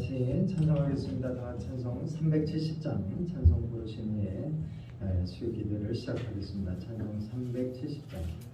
같이 찬송하겠습니다. 다 같이 찬송 370장 찬송 부르신 후에 수요 기도를 시작하겠습니다. 찬송 370장.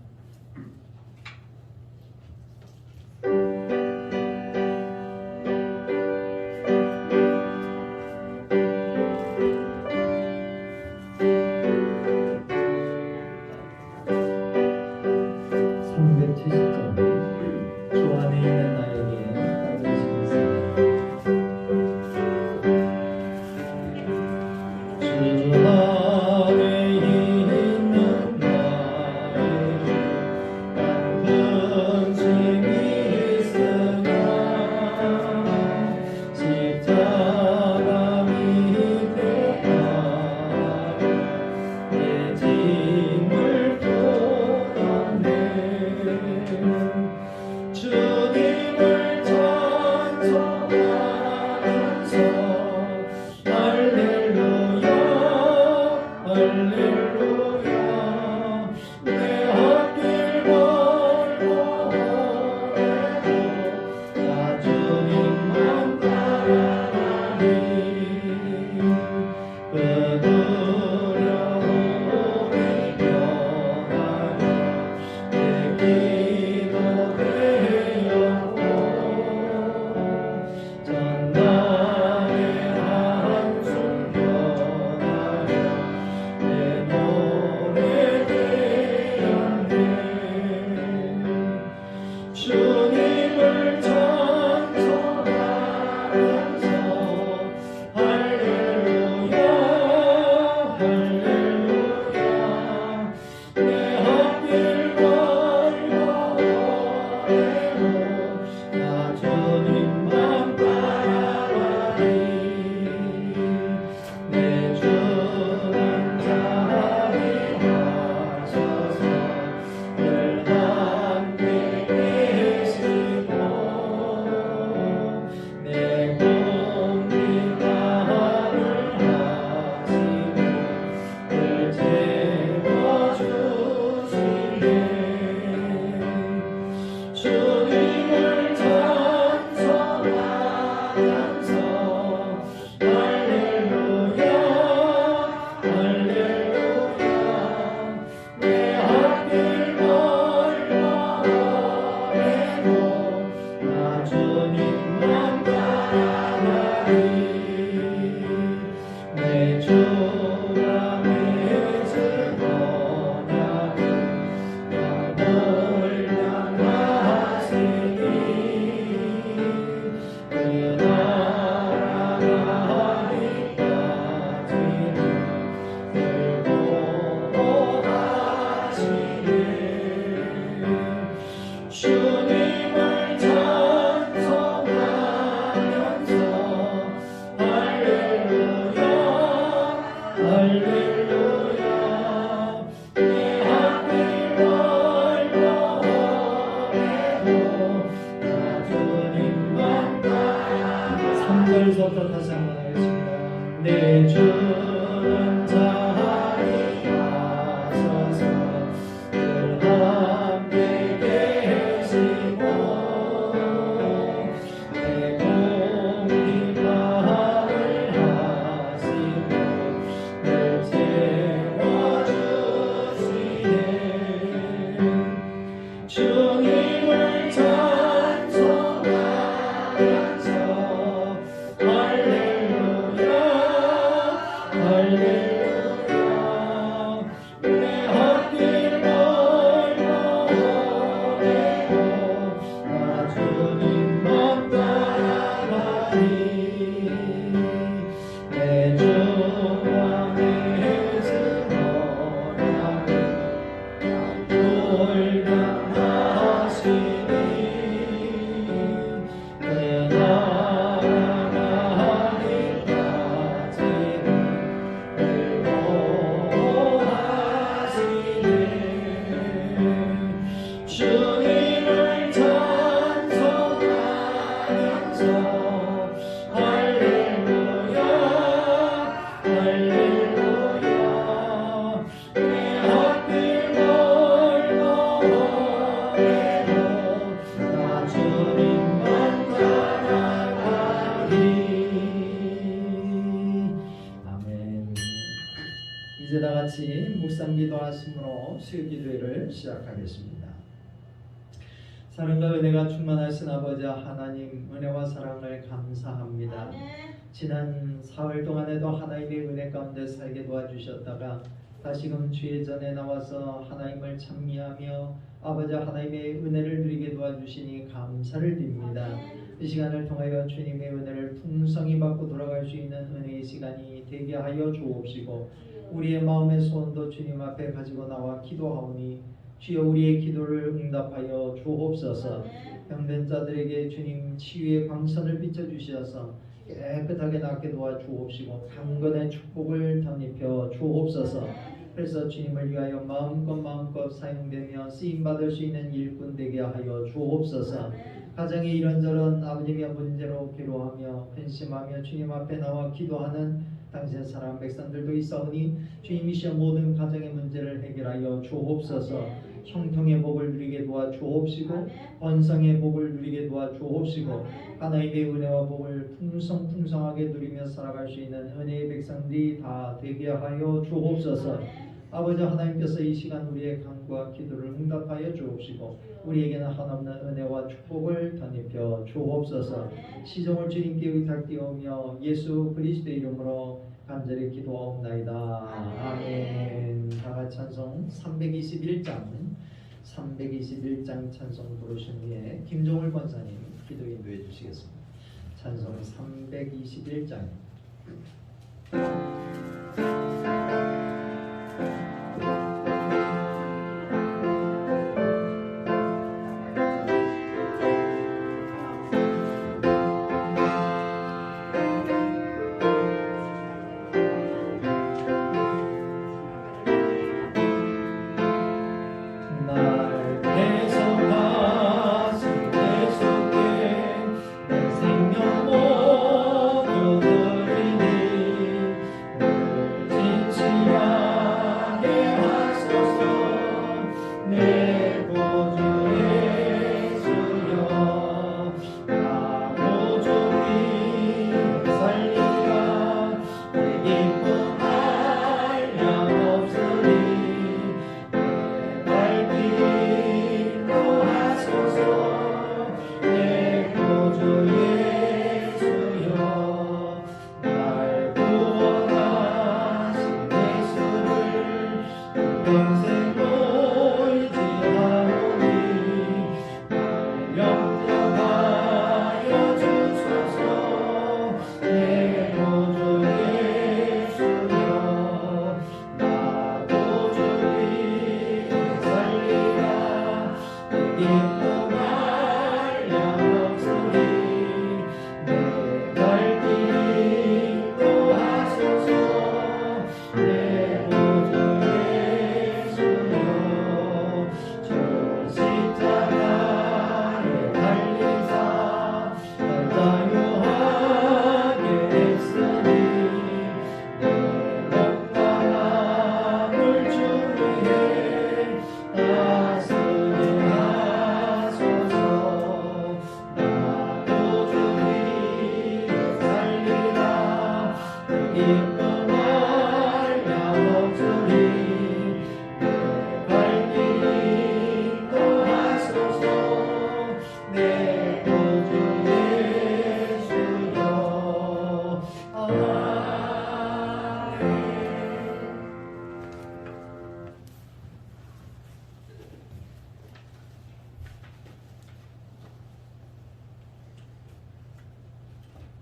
다시 한번 하겠습니다. 내 주는 자리 하소서 늘 함께 계시고 내 공기만을 하시고 늘 채워주시네. 주님을 찬송하면서 할렐루야 같이 묵상 기도하심으로 수요 기도회를 시작하겠습니다. 사랑과 은혜가 충만하신 아버지 하나님, 은혜와 사랑을 감사합니다. 아멘. 지난 사흘 동안에도 하나님의 은혜 가운데 살게 도와주셨다가 다시금 주의 전에 나와서 하나님을 찬미하며 아버지 하나님의 은혜를 누리게 도와주시니 감사를 드립니다. 아멘. 이 시간을 통하여 주님의 은혜를 풍성히 받고 돌아갈 수 있는 은혜의 시간이 되게 하여 주옵시고, 우리의 마음의 소원도 주님 앞에 가지고 나와 기도하오니 주여 우리의 기도를 응답하여 주옵소서. 병든 자들에게 주님 치유의 광선을 비춰주셔서 깨끗하게 낫게 도와주옵시고 강건의 축복을 덧입혀 주옵소서. 그래서 주님을 위하여 마음껏 사용되며 쓰임받을 수 있는 일꾼 되게 하여 주옵소서. 가정에 이런저런 아버지며 문제로 괴로워하며 근심하며 주님 앞에 나와 기도하는 당신의 사랑 백성들도 있사오니 주님이시여 모든 가정의 문제를 해결하여 주옵소서. 형통의 복을 누리게 도와주옵시고 번성의 복을 누리게 도와주옵시고 하나님의 은혜와 복을 풍성하게 누리며 살아갈 수 있는 은혜의 백성들이 다 되게 하여 주옵소서. 아버지 하나님께서 이 시간 우리의 간구와 기도를 응답하여 주옵시고 우리에게는 한없는 은혜와 축복을 덧입혀 주옵소서. 시종을 주님께 의탁드리오며 예수 그리스도의 이름으로 간절히 기도하옵나이다. 아멘. 다같이 찬송 321장 찬송 부르신 후에 김종을 권사님 기도 인도해 주시겠습니다. 찬송 321장.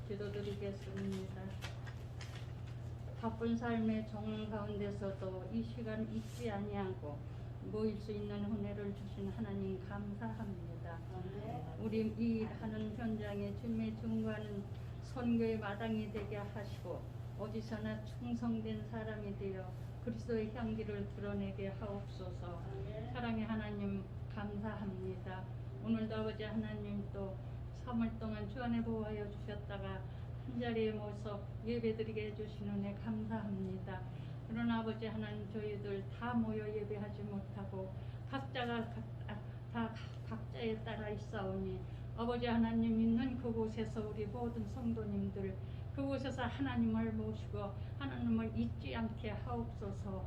기도드리겠습니다. 바쁜 삶의 정 가운데서도 이 시간 잊지 아니하고 모일 수 있는 은혜를 주신 하나님 감사합니다. 우리 일하는 현장에 주님의 증거하는 선교의 마당이 되게 하시고 어디서나 충성된 사람이 되어 그리스도의 향기를 드러내게 하옵소서. 사랑의 하나님 감사합니다. 오늘도 아버지 하나님 또 3월 동안 주 안에 보호하여 주셨다가 한자리에 모여서 예배드리게 해주신 은혜 감사합니다. 그러나 아버지 하나님 저희들 다 모여 예배하지 못하고 각자가 다 각자에 따라 있사오니 아버지 하나님 있는 그곳에서 우리 모든 성도님들 그곳에서 하나님을 모시고 하나님을 잊지 않게 하옵소서.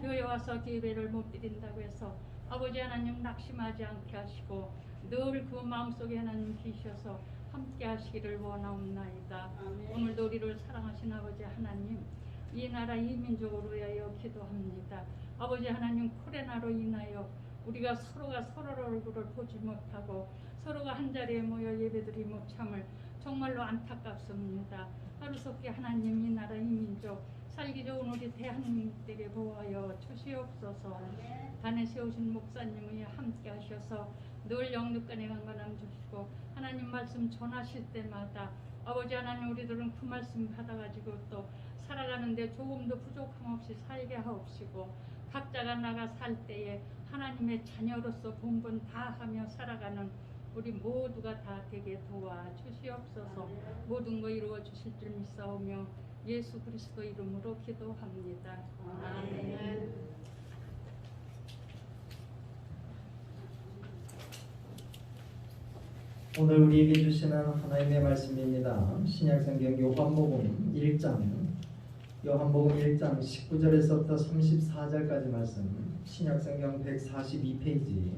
교회 와서 예배를 못 드린다고 해서 아버지 하나님 낙심하지 않게 하시고 늘 그 마음속에 하나님 계셔서 함께 하시기를 원하옵나이다. 오늘도 우리를 사랑하신 아버지 하나님, 이 나라 이 민족을 위하여 기도합니다. 아버지 하나님, 코로나로 인하여 우리가 서로가 서로의 얼굴을 보지 못하고 서로가 한자리에 모여 예배드리 못함을 정말로 안타깝습니다. 하루속히 하나님, 이 나라 이 민족 살기 좋은 우리 대한민국에게 보호하여 주시옵소서. 단에 세우신 목사님이 함께 하셔서 늘 영육간에 강건함 주시고 하나님 말씀 전하실 때마다 아버지 하나님, 우리들은 그 말씀 받아가지고 또 살아가는데 조금도 부족함 없이 살게 하옵시고 각자가 나가 살 때에 하나님의 자녀로서 본분 다 하며 살아가는 우리 모두가 다 되게 도와주시옵소서. 모든 거 이루어 주실 줄 믿사오며 예수 그리스도 이름으로 기도합니다. 아멘. 오늘 우리에게 주시는 하나님의 말씀입니다. 신약성경 요한복음 1장 19절에서부터 34절까지 말씀, 신약성경 142페이지,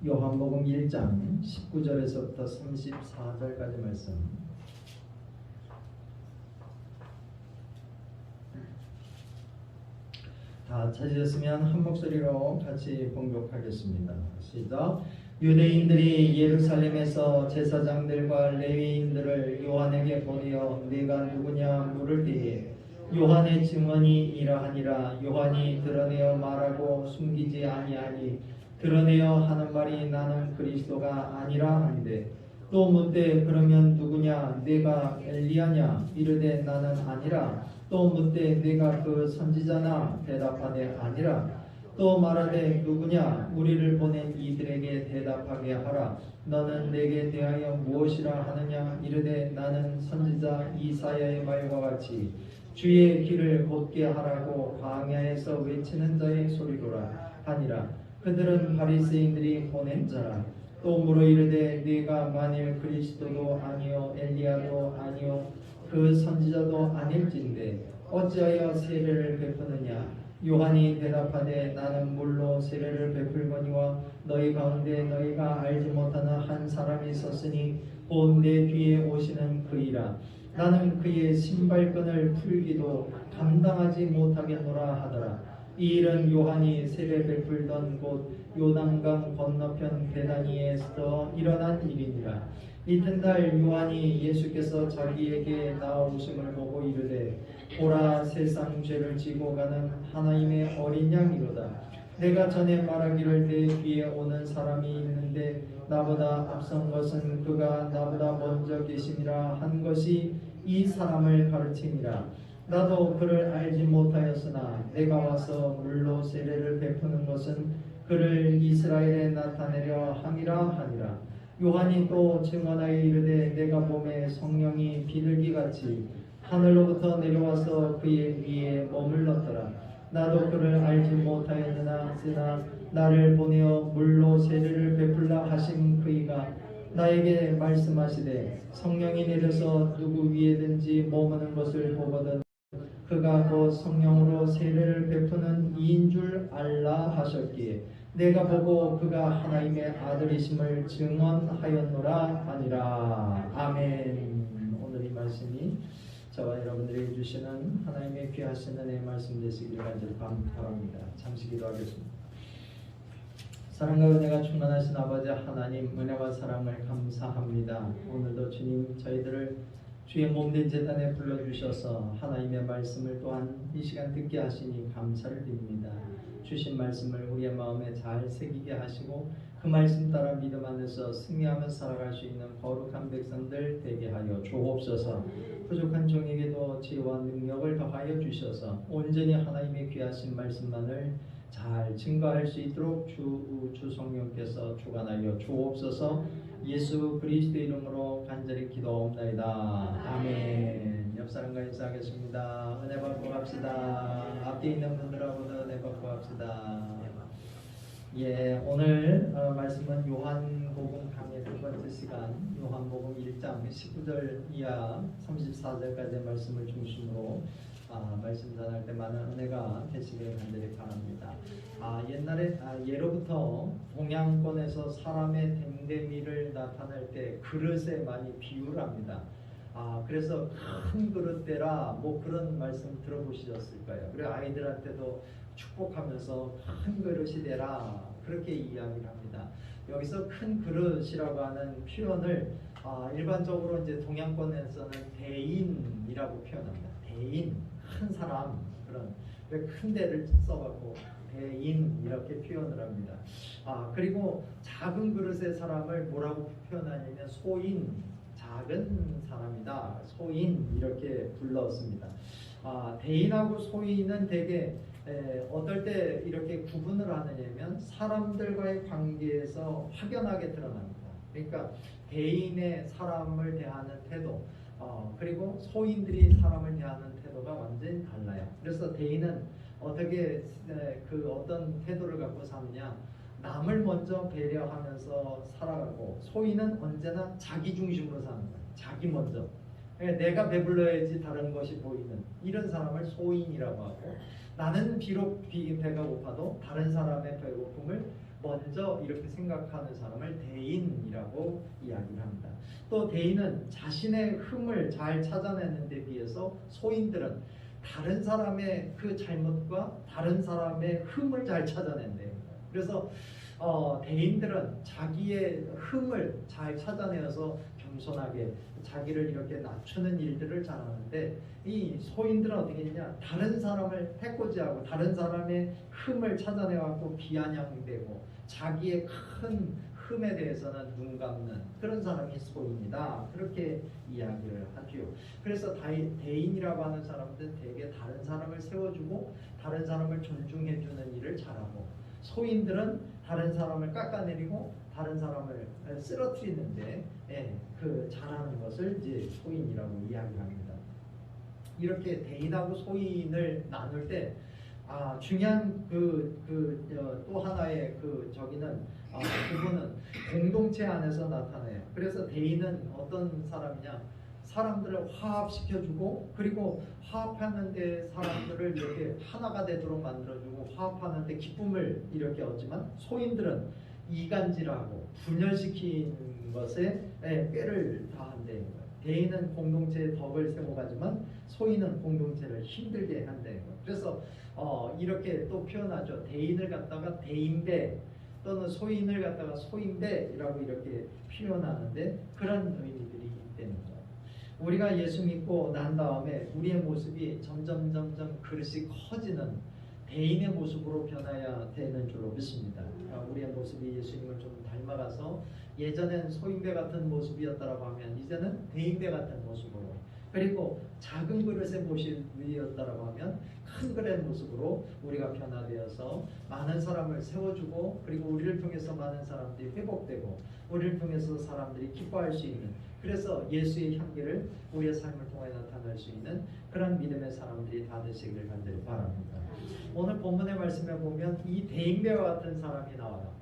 요한복음 1장 19절에서부터 34절까지 말씀. 다 찾으셨으면 한 목소리로 같이 봉독하겠습니다. 시작. 유대인들이 예루살렘에서 제사장들과 레위인들을 요한에게 보내어 네가 누구냐 물을 때에 요한의 증언이 이러하니라. 요한이 드러내어 말하고 숨기지 아니하니 드러내어 하는 말이 나는 그리스도가 아니라 하는데, 또 묻되 그러면 누구냐 네가 엘리야냐 이르되 나는 아니라. 또 묻되 네가 그 선지자나 대답하되 아니라. 또 말하되 누구냐 우리를 보낸 이들에게 대답하게 하라. 너는 내게 대하여 무엇이라 하느냐 이르되 나는 선지자 이사야의 말과 같이 주의 길을 곧게 하라고 광야에서 외치는 자의 소리로라 하니라. 그들은 바리새인들이 보낸 자라. 또 물어 이르되 네가 만일 그리스도도 아니요 엘리야도 아니요 그 선지자도 아닐진데 어찌하여 세례를 베푸느냐. 요한이 대답하되 나는 물로 세례를 베풀거니와 너희 가운데 너희가 알지 못하는 한 사람이 있었으니 곧 내 뒤에 오시는 그이라. 나는 그의 신발끈을 풀기도 감당하지 못하겠노라 하더라. 이 일은 요한이 세례 베풀던 곳 요단강 건너편 베다니에서 일어난 일이니라. 이튿날 요한이 예수께서 자기에게 나오심을 보고 이르되 보라, 세상 죄를 지고 가는 하나님의 어린 양이로다. 내가 전에 말하기를 내 뒤에 오는 사람이 있는데 나보다 앞선 것은 그가 나보다 먼저 계심이라 한 것이 이 사람을 가르치니라. 나도 그를 알지 못하였으나 내가 와서 물로 세례를 베푸는 것은 그를 이스라엘에 나타내려 함이라 하니라. 요한이 또 증언하여 이르되 내가 봄에 성령이 비둘기같이 하늘로부터 내려와서 그의 위에 머물렀더라. 나도 그를 알지 못하였으나 나를 보내어 물로 세례를 베풀라 하신 그이가 나에게 말씀하시되 성령이 내려서 누구 위에든지 머무는 것을 보거든 그가 곧 성령으로 세례를 베푸는 이인 줄 알라 하셨기에 내가 보고 그가 하나님의 아들이심을 증언하였노라 하니라. 아멘. 오늘 이 말씀이 저와 여러분들에게 주시는 하나님의 귀하신 은혜의 말씀 되시기를 간절히 바랍니다. 잠시 기도하겠습니다. 사랑과 은혜가 충만하신 아버지 하나님, 은혜와 사랑을 감사합니다. 오늘도 주님 저희들을 주의 몸된 제단에 불러주셔서 하나님의 말씀을 또한 이 시간 듣게 하시니 감사를 드립니다. 주신 말씀을 우리의 마음에 잘 새기게 하시고 그 말씀 따라 믿음 안에서 승리하며 살아갈 수 있는 거룩한 백성들 되게 하여 주옵소서. 부족한 종에게도 지혜와 능력을 더하여 주셔서 온전히 하나님의 귀하신 말씀만을 잘 증거할 수 있도록 주 성령께서 주관하여 주옵소서. 예수 그리스도 이름으로 간절히 기도하옵나이다. 아멘. 옆 사람과 인사하겠습니다. 은혜 받고 갑시다. 앞에 있는 분들하고도 은혜 받고 갑시다. 예, 오늘 말씀은 요한복음 강의 두 번째 시간, 요한복음 1장 19절 이하 34절까지의 말씀을 중심으로 말씀 전할 때 많은 은혜가 되시길 간절히 바랍니다. 옛날에 예로부터 동양권에서 사람의 됨됨이를 나타낼 때 그릇에 많이 비유를 합니다. 그래서 큰 그릇대라 뭐 그런 말씀 들어보셨을 거예요. 그리고 아이들한테도 축복하면서 큰 그릇이 되라 그렇게 이야기를 합니다. 여기서 큰 그릇이라고 하는 표현을 일반적으로 이제 동양권에서는 대인이라고 표현합니다. 대인, 큰 사람, 그런 큰 데를 써갖고 대인 이렇게 표현을 합니다. 그리고 작은 그릇의 사람을 뭐라고 표현하냐면 소인, 작은 사람이다, 소인 이렇게 불렀습니다. 대인하고 소인은 되게 어떨 때 이렇게 구분을 하느냐면 사람들과의 관계에서 확연하게 드러납니다. 그러니까 대인의 사람을 대하는 태도, 그리고 소인들이 사람을 대하는 태도가 완전히 달라요. 그래서 대인은 어떻게 그 어떤 태도를 갖고 사느냐, 남을 먼저 배려하면서 살아가고, 소인은 언제나 자기 중심으로 사는 거예요. 자기 먼저. 내가 배불러야지 다른 것이 보이는 이런 사람을 소인이라고 하고, 나는 비록 배가 고파도 다른 사람의 배고픔을 먼저 이렇게 생각하는 사람을 대인이라고 이야기를 합니다. 또 대인은 자신의 흠을 잘 찾아내는 데 비해서 소인들은 다른 사람의 그 잘못과 다른 사람의 흠을 잘 찾아낸대요. 그래서 대인들은 자기의 흠을 잘 찾아내어서 겸손하게 자기를 이렇게 낮추는 일들을 잘하는데, 이 소인들은 어떻게 했냐, 다른 사람을 해코지하고 다른 사람의 흠을 찾아내갖고 비아냥대고 자기의 큰 흠에 대해서는 눈 감는 그런 사람이 소인이다, 그렇게 이야기를 하죠. 그래서 대인이라고 하는 사람들은 대개 다른 사람을 세워주고 다른 사람을 존중해주는 일을 잘하고, 소인들은 다른 사람을 깎아내리고 다른 사람을 쓰러뜨리는데 그 잘하는 것을 이제 소인이라고 이야기합니다. 이렇게 대인하고 소인을 나눌 때 중요한 또 하나의 저기는 부분은 공동체 안에서 나타나요. 그래서 대인은 어떤 사람이냐, 사람들을 화합시켜주고, 그리고 화합하는 데 사람들을 이렇게 하나가 되도록 만들어주고 화합하는 데 기쁨을 이렇게 얻지만, 소인들은 이간질하고 분열시킨 것에 꾀를 다한다는 거예요. 대인은 공동체의 덕을 세워가지만 소인은 공동체를 힘들게 한다는 거예요. 그래서 이렇게 또 표현하죠. 대인을 갖다가 대인배 또는 소인을 갖다가 소인배라고 이렇게 표현하는데, 그런 의미들이 있다는 거예요. 우리가 예수 믿고 난 다음에 우리의 모습이 점점 그릇이 커지는 대인의 모습으로 변해야 되는 줄로 믿습니다. 우리의 모습이 예수님을 좀 닮아가서 예전엔 소인배 같은 모습이었다라고 하면 이제는 대인배 같은 모습으로, 그리고 작은 그릇의 모습이었다라고 하면 큰 그릇의 모습으로 우리가 변화되어서 많은 사람을 세워주고, 그리고 우리를 통해서 많은 사람들이 회복되고 우리를 통해서 사람들이 기뻐할 수 있는, 그래서 예수의 향기를 우리의 삶을 통해 나타낼 수 있는 그런 믿음의 사람들이 다 되시기를 간절히 바랍니다. 오늘 본문의 말씀에 보면 이 대인배와 같은 사람이 나와요.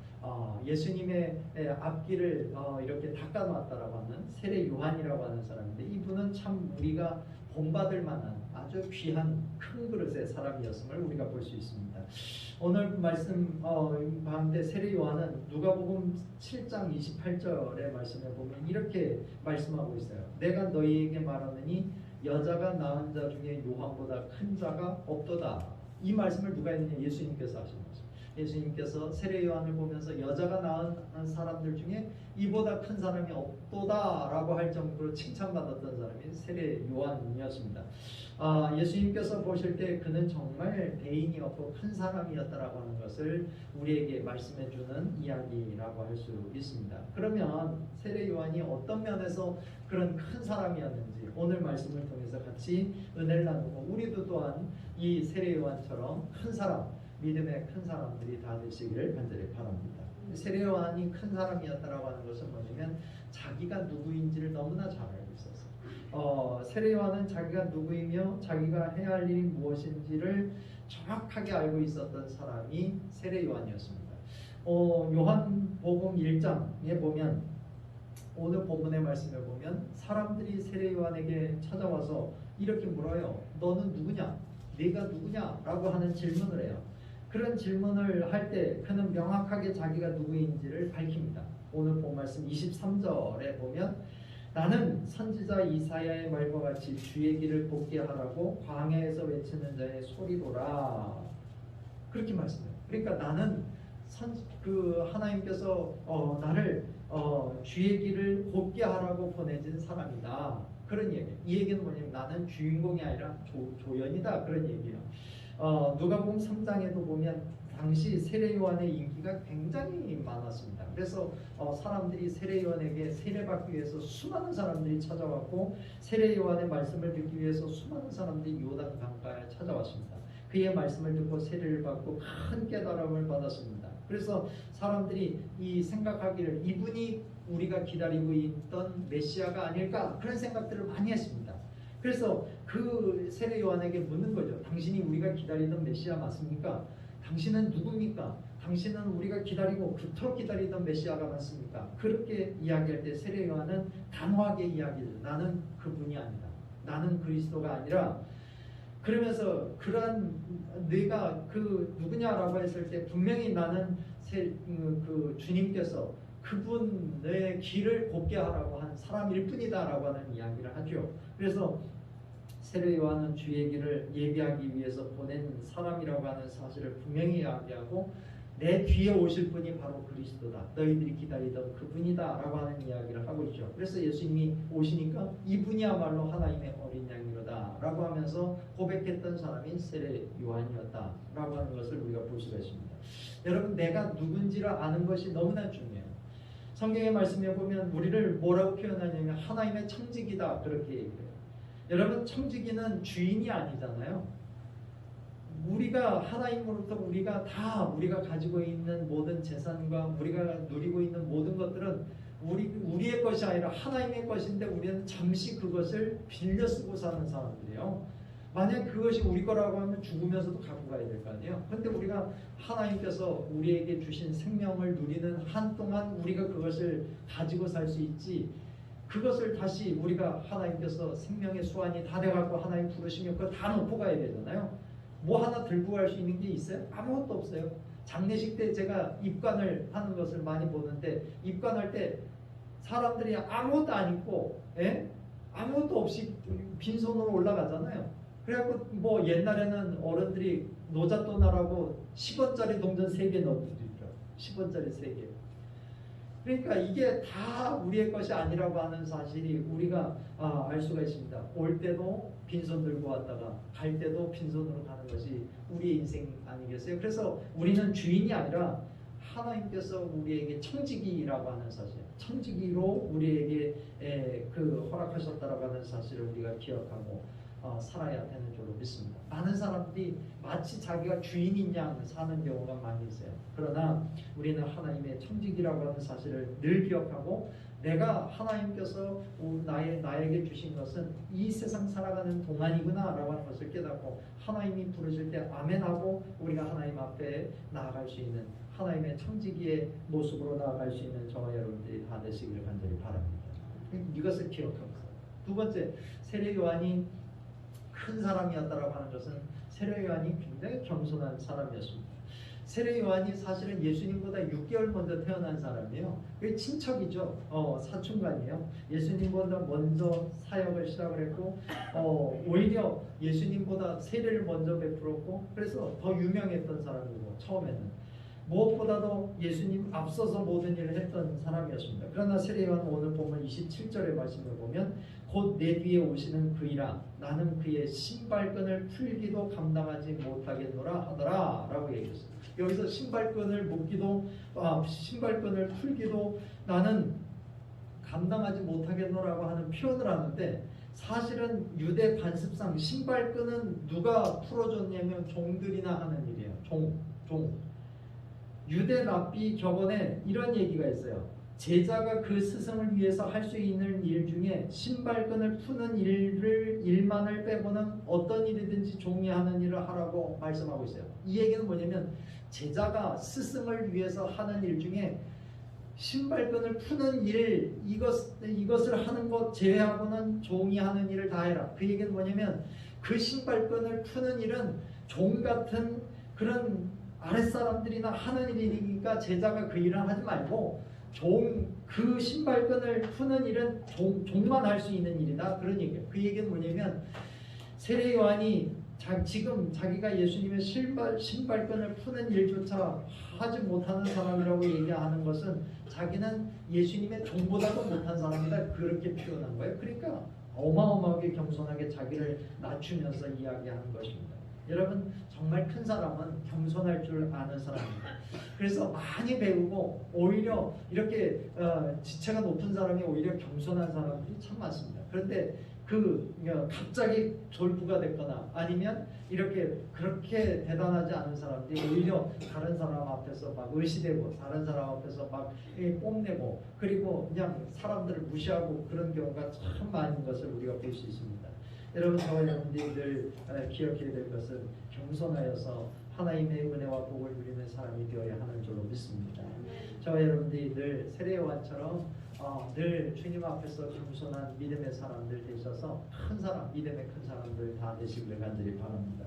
예수님의 앞길을 이렇게 닦아놨다라고 하는 세례 요한이라고 하는 사람인데, 이분은 참 우리가 본받을 만한 아주 귀한 큰 그릇의 사람이었음을 우리가 볼 수 있습니다. 오늘 말씀 가운데 세례 요한은 누가복음 7장 28절의 말씀에 보면 이렇게 말씀하고 있어요. 내가 너희에게 말하느니 여자가 낳은 자 중에 요한보다 큰 자가 없도다. 이 말씀을 누가 했느냐? 예수님께서 하신 말씀. 예수님께서 세례 요한을 보면서 여자가 낳은 사람들 중에 이보다 큰 사람이 없도다라고 할 정도로 칭찬받았던 사람이 세례 요한이었습니다. 예수님께서 보실 때 그는 정말 대인이었고 큰 사람이었다라고 하는 것을 우리에게 말씀해주는 이야기라고 할 수 있습니다. 그러면 세례 요한이 어떤 면에서 그런 큰 사람이었는지 오늘 말씀을 통해서 같이 은혜를 나누고, 우리도 또한 이 세례 요한처럼 큰 사람, 믿음의 큰 사람들이 다 되시기를 간절히 바랍니다. 세례 요한이 큰 사람이었다라고 하는 것은 뭐냐면 자기가 누구인지를 너무나 잘 알고 있었어요. 세례 요한은 자기가 누구이며 자기가 해야 할 일이 무엇인지를 정확하게 알고 있었던 사람이 세례 요한이었습니다. 요한복음 1장에 보면 오늘 본문의 말씀에 보면 사람들이 세례 요한에게 찾아와서 이렇게 물어요. 너는 누구냐? 네가 누구냐? 라고 하는 질문을 해요. 그런 질문을 할 때 그는 명확하게 자기가 누구인지를 밝힙니다. 오늘 본 말씀 23절에 보면 나는 선지자 이사야의 말과 같이 주의 길을 곱게 하라고 광야에서 외치는 자의 소리로라. 그렇게 말씀해요. 그러니까 나는 하나님께서 나를 주의 길을 곱게 하라고 보내진 사람이다. 그런 얘기예요. 이 얘기는 뭐냐면 나는 주인공이 아니라 조연이다. 그런 얘기예요. 누가복음 3장에도 보면 당시 세례 요한의 인기가 굉장히 많았습니다. 그래서 사람들이 세례 요한에게 세례받기 위해서 수많은 사람들이 찾아왔고 세례 요한의 말씀을 듣기 위해서 수많은 사람들이 요단 강가에 찾아왔습니다. 그의 말씀을 듣고 세례를 받고 큰 깨달음을 받았습니다. 그래서 사람들이 이 생각하기를 이분이 우리가 기다리고 있던 메시아가 아닐까 그런 생각들을 많이 했습니다. 그래서 그 세례 요한에게 묻는 거죠. 당신이 우리가 기다리던 메시아 맞습니까? 당신은 누굽니까? 당신은 우리가 기다리고 그토록 기다리던 메시아가 맞습니까? 그렇게 이야기할 때 세례 요한은 단호하게 이야기해요. 나는 그분이 아니다. 나는 그리스도가 아니라 그러면서 그러한 네가 그 누구냐라고 했을 때 분명히 나는 그 주님께서 그분의 길을 곱게 하라고 한 사람일 뿐이다라고 하는 이야기를 하죠. 그래서 세례 요한은 주의 길을 예비하기 위해서 보낸 사람이라고 하는 사실을 분명히 이야기하고 내 뒤에 오실 분이 바로 그리스도다. 너희들이 기다리던 그분이다 라고 하는 이야기를 하고 있죠. 그래서 예수님이 오시니까 이분이야말로 하나님의 어린 양이로다 라고 하면서 고백했던 사람이 세례 요한이었다 라고 하는 것을 우리가 볼 수가 있습니다. 여러분 내가 누군지를 아는 것이 너무나 중요해요. 성경의 말씀에 보면 우리를 뭐라고 표현하냐면 하나님의 청지기다 그렇게 얘기해요. 여러분 청지기는 주인이 아니잖아요. 우리가 하나님으로부터 우리가 가지고 있는 모든 재산과 우리가 누리고 있는 모든 것들은 우리의 것이 아니라 하나님의 것인데 우리는 잠시 그것을 빌려 쓰고 사는 사람들이에요. 만약 그것이 우리 거라고 하면 죽으면서도 갖고 가야 될 거 아니에요. 그런데 우리가 하나님께서 우리에게 주신 생명을 누리는 한 동안 우리가 그것을 가지고 살 수 있지 그것을 다시 우리가 하나님께서 생명의 수완이 다 돼갖고 하나님 부르시면 그거 다 놓고 가야 되잖아요. 뭐 하나 들고 갈 수 있는 게 있어요? 아무것도 없어요. 장례식 때 제가 입관을 하는 것을 많이 보는데 입관할 때 사람들이 아무것도 안 입고 아무것도 없이 빈손으로 올라가잖아요. 그래갖고 뭐 옛날에는 어른들이 노잣돈하라고 10원짜리 동전 3개 넣어주죠. 10원짜리 3개. 그러니까 이게 다 우리의 것이 아니라고 하는 사실이 우리가 알 수가 있습니다. 올 때도 빈손 들고 왔다가 갈 때도 빈손으로 가는 것이 우리의 인생 아니겠어요? 그래서 우리는 주인이 아니라 하나님께서 우리에게 청지기라고 하는 사실, 청지기로 우리에게 허락하셨다라고 하는 사실을 우리가 기억하고 살아야 되는 줄로 믿습니다. 많은 사람들이 마치 자기가 주인인 양 사는 경우가 많이 있어요. 그러나 우리는 하나님의 청지기라고 하는 사실을 늘 기억하고 내가 하나님께서 나에게 주신 것은 이 세상 살아가는 동안이구나 라고 하는 것을 깨닫고 하나님이 부르실 때 아멘하고 우리가 하나님 앞에 나아갈 수 있는 하나님의 청지기의 모습으로 나아갈 수 있는 저와 여러분들이 다 되시기를 간절히 바랍니다. 이것을 기억하면서 두 번째, 세례 요한이 큰 사람이었다라고 하는 것은 세례 요한이 굉장히 겸손한 사람이었습니다. 세례 요한이 사실은 예수님보다 6개월 먼저 태어난 사람이에요. 그게 친척이죠. 사촌간이에요. 예수님보다 먼저 사역을 시작을 했고 오히려 예수님보다 세례를 먼저 베풀었고 그래서 더 유명했던 사람이고 처음에는 무엇보다도 예수님 앞서서 모든 일을 했던 사람이었습니다. 그러나 세례 요한은 오늘 보면 27절의 말씀을 보면 곧 내 뒤에 오시는 그이라 나는 그의 신발끈을 풀기도 감당하지 못하겠노라 하더라 라고 얘기했어요. 여기서 신발끈을 풀기도 나는 감당하지 못하겠노라고 하는 표현을 하는데 사실은 유대 관습상 신발끈은 누가 풀어줬냐면 종들이나 하는 일이에요. 종. 유대 랍비 격언에 이런 얘기가 있어요. 제자가 그 스승을 위해서 할 수 있는 일 중에 신발끈을 푸는 일만을 빼고는 어떤 일이든지 종이 하는 일을 하라고 말씀하고 있어요. 이 얘기는 뭐냐면 제자가 스승을 위해서 하는 일 중에 신발끈을 푸는 일, 이것을 하는 것 제외하고는 종이 하는 일을 다 해라. 그 얘기는 뭐냐면 그 신발끈을 푸는 일은 종 같은 그런 아랫사람들이나 하는 일이니까 제자가 그 일을 하지 말고 그 신발끈을 푸는 일은 종만 할 수 있는 일이다. 그런 얘기예요. 그 얘기는 뭐냐면 세례 요한이 지금 자기가 예수님의 신발끈을 푸는 일조차 하지 못하는 사람이라고 얘기하는 것은 자기는 예수님의 종보다도 못한 사람이다. 그렇게 표현한 거예요. 그러니까 어마어마하게 겸손하게 자기를 낮추면서 이야기하는 것입니다. 여러분, 정말 큰 사람은 겸손할 줄 아는 사람입니다. 그래서 많이 배우고 오히려 이렇게 지체가 높은 사람이 오히려 겸손한 사람들이 참 많습니다. 그런데 갑자기 졸부가 됐거나 아니면 그렇게 대단하지 않은 사람들이 오히려 다른 사람 앞에서 막 의시되고 다른 사람 앞에서 막 뽐내고 그리고 그냥 사람들을 무시하고 그런 경우가 참 많은 것을 우리가 볼 수 있습니다. 여러분, 저와 여러분들이 늘 기억해야 될 것은 겸손하여서 하나님의 은혜와 복을 누리는 사람이 되어야 하는 줄로 믿습니다. 저와 여러분들이 늘 세례 요한처럼 늘 주님 앞에서 겸손한 믿음의 사람들 되셔서 믿음의 큰 사람들 다 되시기를 간절히 바랍니다.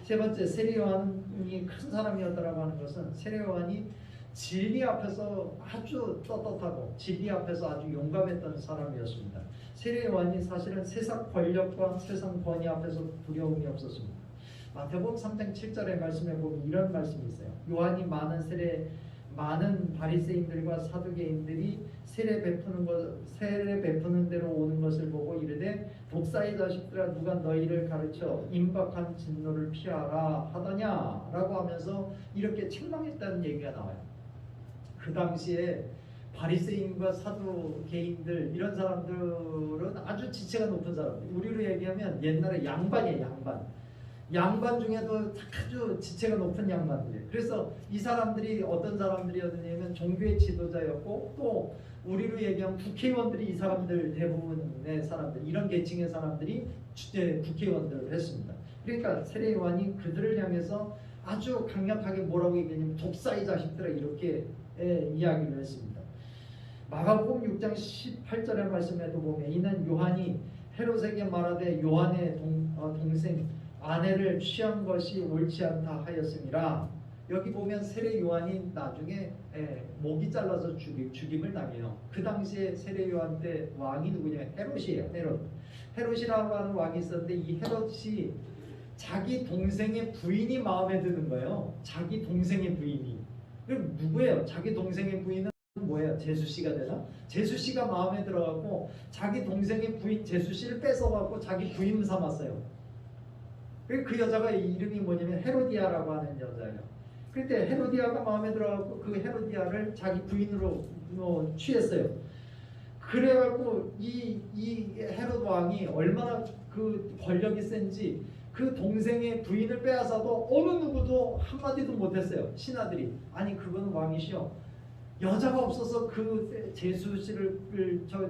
세 번째, 세례 요한이 큰 사람이었다라고 하는 것은 세례 요한이 진리 앞에서 아주 떳떳하고 진리 앞에서 아주 용감했던 사람이었습니다. 세례 요한이 사실은 세상 권력과 세상 권위 앞에서 두려움이 없었습니다. 마태복음 3장 7절의 말씀에 보면 이런 말씀이 있어요. 요한이 많은 바리새인들과 사두개인들이 세례 베푸는 대로 오는 것을 보고 이르되 독사의 자식들아 누가 너희를 가르쳐 임박한 진노를 피하라 하더냐라고 하면서 이렇게 책망했다는 얘기가 나와요. 그 당시에 바리새인과 사두개인들 이런 사람들은 아주 지체가 높은 사람들. 우리로 얘기하면 옛날에 양반이에요. 양반 중에도 아주 지체가 높은 양반들이에요. 그래서 이 사람들이 어떤 사람들이었냐면 종교의 지도자였고 또 우리로 얘기하면 국회의원들이 이 사람들 대부분의 사람들 이런 계층의 사람들이 국회의원들을 했습니다. 그러니까 세례 요한이 그들을 향해서 아주 강력하게 뭐라고 얘기했냐면 독사의 자식들아 이렇게 이야기를 했습니다. 마가복음 6장 18절의 말씀에도 보면 이는 요한이 헤롯에게 말하되 요한의 동생 아내를 취한 것이 옳지 않다 하였음이라. 여기 보면 세례 요한이 나중에 목이 잘라서 죽임을 당해요. 그 당시에 세례 요한 때 왕이 누구냐? 헤롯이에요. 헤롯이라고 하는 왕이 있었는데 이 헤롯이 자기 동생의 부인이 마음에 드는 거예요. 자기 동생의 부인이. 그럼 누구예요? 자기 동생의 부인은 뭐예요? 제수씨가 되나? 제수씨가 마음에 들어갖고 자기 동생의 부인 제수씨를 뺏어갖고 자기 부인 삼았어요. 그 여자가 이름이 뭐냐면 헤로디아라고 하는 여자예요. 그때 헤로디아가 마음에 들어갖고 그 헤로디아를 자기 부인으로 취했어요. 그래갖고 이 헤롯 왕이 얼마나 그 권력이 센지 그 동생의 부인을 빼앗아도 어느 누구도 한마디도 못했어요. 신하들이. 아니 그거는 왕이시여. 여자가 없어서 그 제수씨를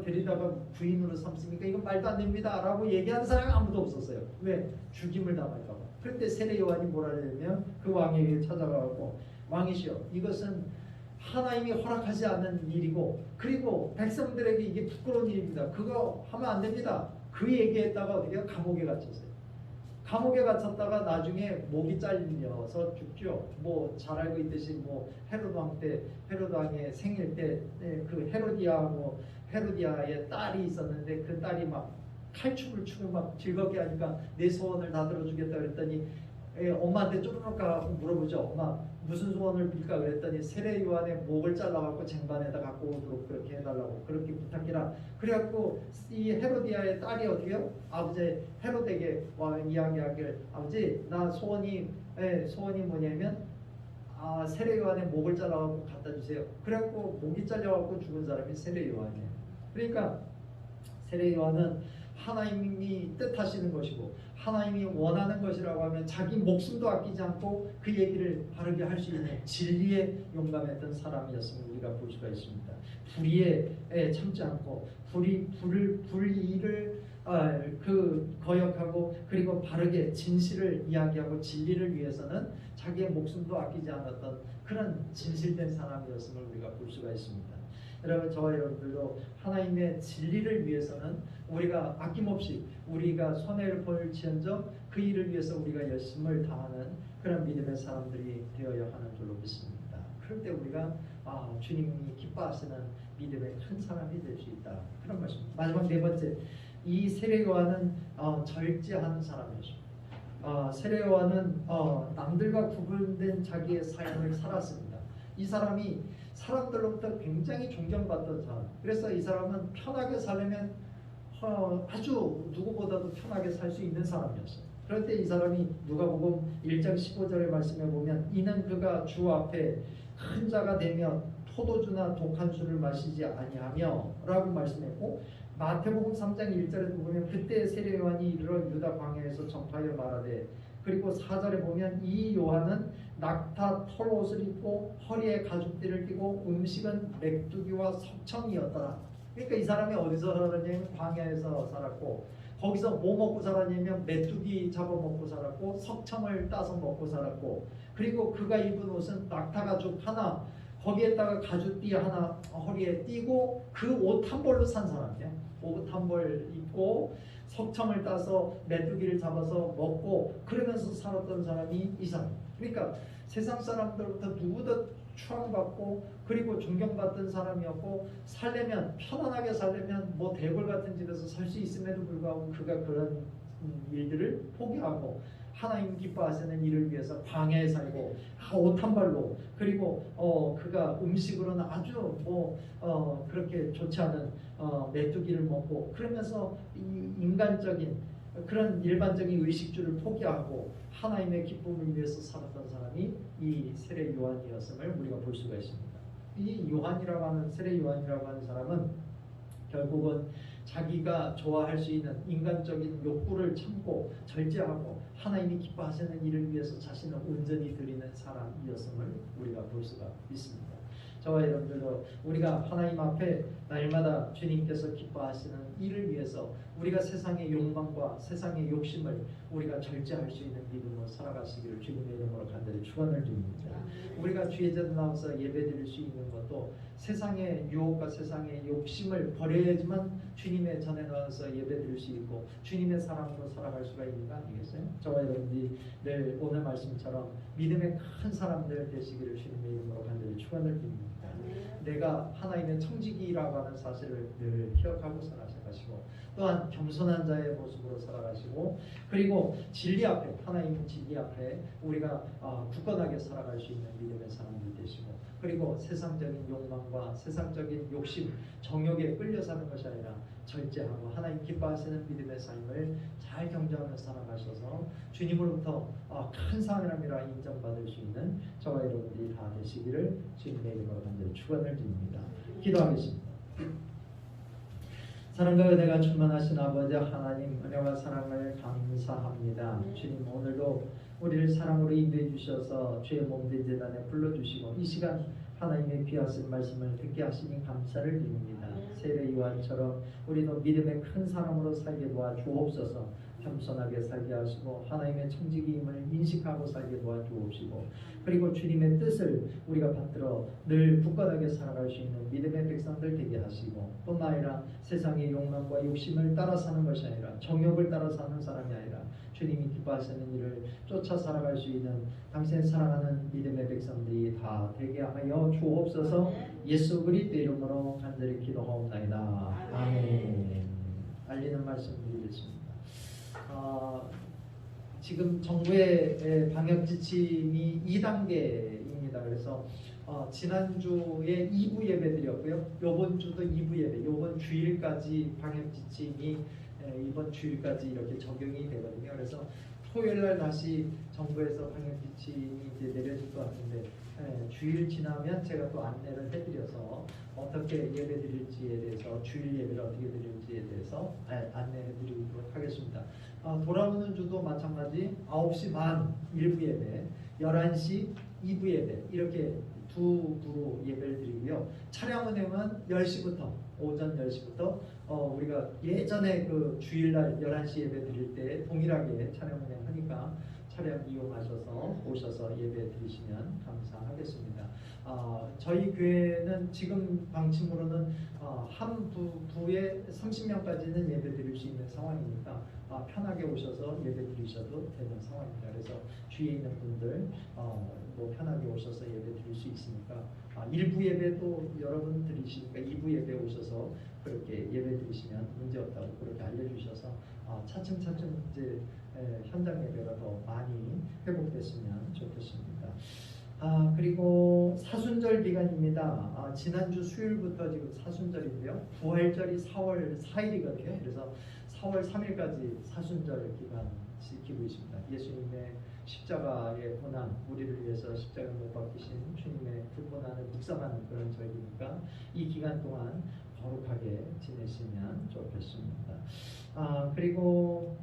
데리다가 부인으로 삼습니까? 이건 말도 안 됩니다 라고 얘기하는 사람이 아무도 없었어요. 왜? 죽임을 당할까 봐. 그런데 세례 요한이 뭐라 그러냐면 그 왕에게 찾아가고 왕이시여 이것은 하나님이 허락하지 않는 일이고 그리고 백성들에게 이게 부끄러운 일입니다. 그거 하면 안 됩니다. 그 얘기했다가 어떻게 해요? 감옥에 갇혔어요. 감옥에 갇혔다가 나중에 목이 잘려서 죽죠. 뭐 잘 알고 있듯이 뭐 헤롯 왕의 생일 때 그 헤로디아의 딸이 있었는데 그 딸이 막 칼춤을 추고 막 즐겁게 하니까 내 소원을 다 들어주겠다 그랬더니 엄마한테 쪼르륵 가고 물어보죠. 엄마 무슨 소원을 빌까 그랬더니 세례 요한의 목을 잘라갖고 쟁반에다 갖고 오도록 그렇게 해달라고 그렇게 부탁해라. 그래갖고 이 헤로디아의 딸이 어떻게요? 아버지 헤롯에게 이야기하길 아버지 나 소원이 뭐냐면 세례 요한의 목을 잘라갖고 갖다 주세요. 그래갖고 목이 잘려갖고 죽은 사람이 세례 요한이에요. 그러니까 세례 요한은 하나님이 뜻하시는 것이고 하나님이 원하는 것이라고 하면 자기 목숨도 아끼지 않고 그 얘기를 바르게 할 수 있는 진리에 용감했던 사람이었음을 우리가 볼 수가 있습니다. 불의에 참지 않고 불의를 거역하고 그리고 바르게 진실을 이야기하고 진리를 위해서는 자기의 목숨도 아끼지 않았던 그런 진실된 사람이었음을 우리가 볼 수가 있습니다. 여러분, 저와 여러분들도 하나님의 진리를 위해서는 우리가 아낌없이 우리가 손해를 볼지언정 그 일을 위해서 우리가 열심을 다하는 그런 믿음의 사람들이 되어야 하는 줄로 믿습니다. 그럴 때 우리가 주님이 기뻐하시는 믿음의 큰 사람이 될 수 있다, 그런 것입니다. 마지막 네 번째, 이 세례 요한은 절제하는 사람이었습니다. 세례 요한은 남들과 구분된 자기의 삶을 살았습니다. 이 사람이 사람들로부터 굉장히 존경받던 사람. 그래서 이 사람은 편하게 살려면 아주 누구보다도 편하게 살 수 있는 사람이었어요. 그럴 때 이 사람이 누가복음 1장 15절의 말씀에 보면 이는 그가 주 앞에 큰 자가 되며 포도주나 독한 술을 마시지 아니하며 라고 말씀했고, 마태복음 3장 1절에 보면 그때 세례 요한이 이르러 유다 광야에서 전파하여 말하되, 그리고 4절에 보면 이 요한은 낙타 털옷을 입고 허리에 가죽띠를 띠고 음식은 메뚜기와 석청이었더라. 그러니까 이 사람이 어디서 살았냐면 광야에서 살았고, 거기서 뭐 먹고 살았냐면 메뚜기 잡아먹고 살았고 석청을 따서 먹고 살았고, 그리고 그가 입은 옷은 낙타 가죽 하나, 거기에다가 가죽띠 하나 허리에 띠고 그 옷 한 벌로 산 사람이야. 옷 한 벌 입고 석청을 따서 메뚜기를 잡아서 먹고 그러면서 살았던 사람이 이 사람. 그러니까 세상 사람들부터 누구도 추앙받고 그리고 존경받던 사람이었고, 살려면 편안하게 살려면 뭐 대궐 같은 집에서 살 수 있음에도 불구하고 그가 그런 일들을 포기하고 하나님 기뻐하시는 일을 위해서 광야에 살고 옷 한 벌로, 그리고 그가 음식으로는 아주 그렇게 좋지 않은 메뚜기를 먹고 그러면서 이 인간적인 그런 일반적인 의식주를 포기하고 하나님의 기쁨을 위해서 살았던 사람이 이 세례 요한이었음을 우리가 볼 수가 있습니다. 이 요한이라고 하는 세례 요한이라고 하는 사람은 결국은 자기가 좋아할 수 있는 인간적인 욕구를 참고 절제하고 하나님이 기뻐하시는 일을 위해서 자신을 온전히 드리는 사람이었음을 우리가 볼 수가 있습니다. 저와 여러분들도 우리가 하나님 앞에 날마다 주님께서 기뻐하시는 일을 위해서 우리가 세상의 욕망과 세상의 욕심을 우리가 절제할 수 있는 믿음으로 살아가시기를 주님의 이름으로 간절히 축원을 드립니다. 우리가 주의 자리에 나와서 예배드릴 수 있는 것도 세상의 유혹과 세상의 욕심을 버려야지만 주님의 전에 나와서 예배드릴 수 있고 주님의 사랑으로 살아갈 수가 있는 거 아니겠어요? 저와 여러분들이 늘 오늘 말씀처럼 믿음의 큰 사람들 되시기를 주님의 이름으로 간절히 축원을 드립니다. 내가 하나님의 청지기라고 하는 사실을 늘 기억하고 살아가시고, 또한 겸손한 자의 모습으로 살아가시고, 그리고 진리 앞에, 하나님 진리 앞에 우리가 굳건하게 살아갈 수 있는 믿음의 사람들 되시고, 그리고 세상적인 욕망과 세상적인 욕심, 정욕에 끌려 사는 것이 아니라 절제하고 하나님 기뻐하시는 믿음의 삶을 잘 경주하며 살아가셔서 주님으로부터 큰 사람이라 인정받을 수 있는 저와 여러분들이 다 되시기를 주님의 이름으로 간절히 축원을 드립니다. 기도하겠습니다. 사랑과 은혜가 충만하신 아버지 하나님, 은혜와 사랑을 감사합니다. 주님, 오늘도 우리를 사랑으로 인도해 주셔서 주의 몸된 제단에 불러주시고 이 시간 하나님의 귀하신 말씀을 듣게 하시니 감사를 드립니다. 세례 요한처럼 우리도 믿음의 큰 사람으로 살게 도와주옵소서. 겸손하게 살게 하시고 하나님의 청지기임을 인식하고 살게 도와주옵시고, 그리고 주님의 뜻을 우리가 받들어 늘 굳건하게 살아갈 수 있는 믿음의 백성들 되게 하시고, 뿐만 아니라 세상의 욕망과 욕심을 따라 사는 것이 아니라 정욕을 따라 사는 사람이 아니라 주님이 기뻐하시는 일을 쫓아 살아갈 수 있는 당신의 사랑하는 믿음의 백성들이 다 되게 하여 주옵소서. 예수 그리스도 이름으로 간절히 기도하옵나이다. 아멘. 알리는 말씀 드리겠습니다. 지금 정부의 방역 지침이 2단계입니다. 그래서 지난주에 2부 예배 드렸고요. 이번 주도 2부 예배, 이번 주일까지 방역 지침이 이번 주일까지 이렇게 적용이 되거든요. 그래서 토요일 날 다시 정부에서 방역 지침이 이제 내려질 것 같은데 주일 지나면 제가 또 안내를 해드려서 어떻게 예배 드릴지에 대해서 주일 예배를 어떻게 드릴지에 대해서 안내해 드리도록 하겠습니다. 돌아오는 주도 마찬가지 9시 반 1부 예배, 11시 2부 예배 이렇게 두 부로 예배를 드리고요. 차량 운행은 10시부터 오전 10시부터 우리가 예전에 그 주일날 11시 예배 드릴 때 동일하게 차량 운행하니까 차량 이용하셔서 오셔서 예배 드리시면 감사하겠습니다. 저희 교회는 지금 방침으로는 한 부에 30명까지는 예배 드릴 수 있는 상황이니까 편하게 오셔서 예배 드리셔도 되는 상황입니다. 그래서 주위에 있는 분들 뭐 편하게 오셔서 예배 드릴 수 있으니까 1부 예배도 여러분 드리시니까 2부 예배 오셔서 그렇게 예배 드리시면 문제 없다고 그렇게 알려주셔서 차츰차츰 이제 현장 예배가 더 많이 회복됐으면 좋겠습니다. 그리고 사순절 기간입니다. 지난주 수요일부터 지금 사순절인데요. 부활절이 4월 4일이거든요. 그래서 4월 3일까지 사순절 기간 지키고 있습니다. 예수님의 십자가의 고난, 우리를 위해서 십자가 못 박히신 주님의 그 고난을 묵상하는 그런 절기니까 이 기간 동안 거룩하게 지내시면 좋겠습니다. 그리고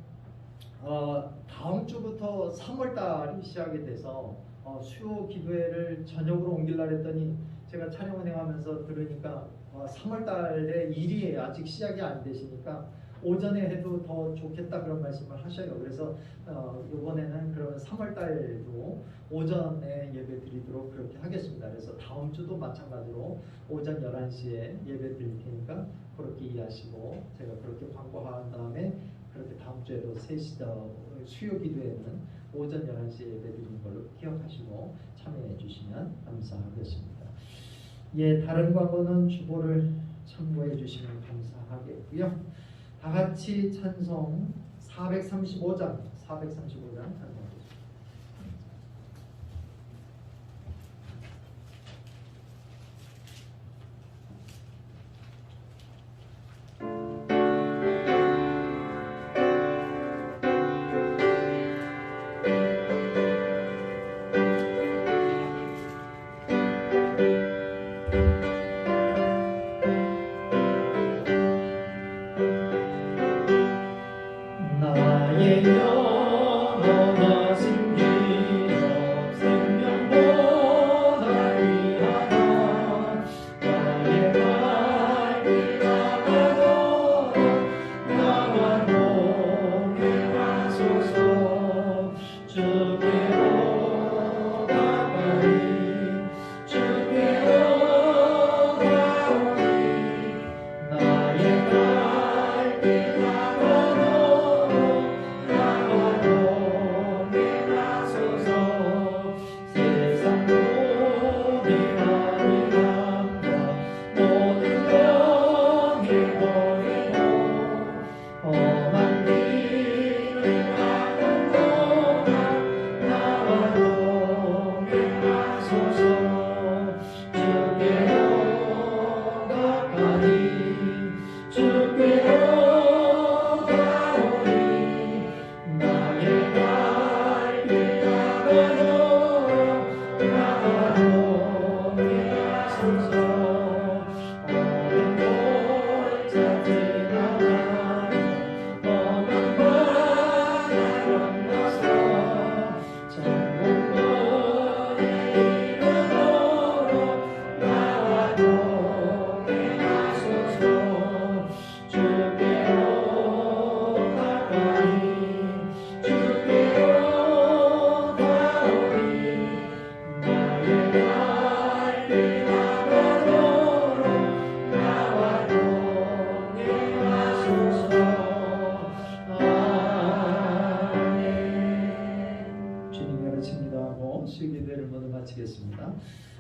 다음 주부터 3월 달이 시작이 돼서 수요 기도회를 저녁으로 옮기려고 했더니 제가 촬영 운행하면서 들으니까 3월 달에 일이 아직 시작이 안 되시니까 오전에 해도 더 좋겠다 그런 말씀을 하셔요. 그래서 이번에는 그러면 3월 달도 오전에 예배 드리도록 그렇게 하겠습니다. 그래서 다음 주도 마찬가지로 오전 11시에 예배 드릴 테니까 그렇게 이해하시고 제가 그렇게 광고한 다음에 그렇게 다음 주에도 수요 기도회는 오전 11시에 예배 드리는 걸로 기억하시고 참여해 주시면 감사하겠습니다. 다른 광고는 주보를 참고해 주시면 감사하겠고요. 다 같이 찬송 435장 찬송하겠습니다. 나의 영원하신 기적 생명보다 귀하다 나의 발길가 가도록 나와 동행하소서 주께로 가까이 주께로 가오니 나의 발길가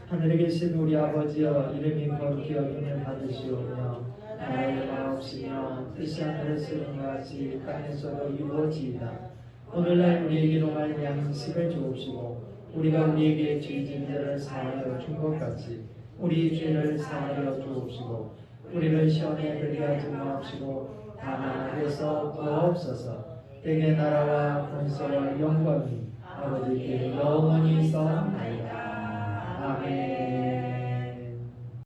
하늘에 계신 우리 아버지여 이름이 거룩히 여김을 받으시오며 나라의 마옵시며 뜻이 하늘에서 이룬 것 같이 땅에서도 이루어지이다. 오늘날 우리에게 일용할 양식을 주옵시고 우리가 우리에게 죄 지은 자를 사하여 준 것 같이 우리 죄를 사하여 주옵시고 우리를 시험에 들게 하지 마옵시고 다만 악에서 구하옵소서. 대개 나라와 권세와 영광이 아버지께 영원히 있사옵나이다. 아멘.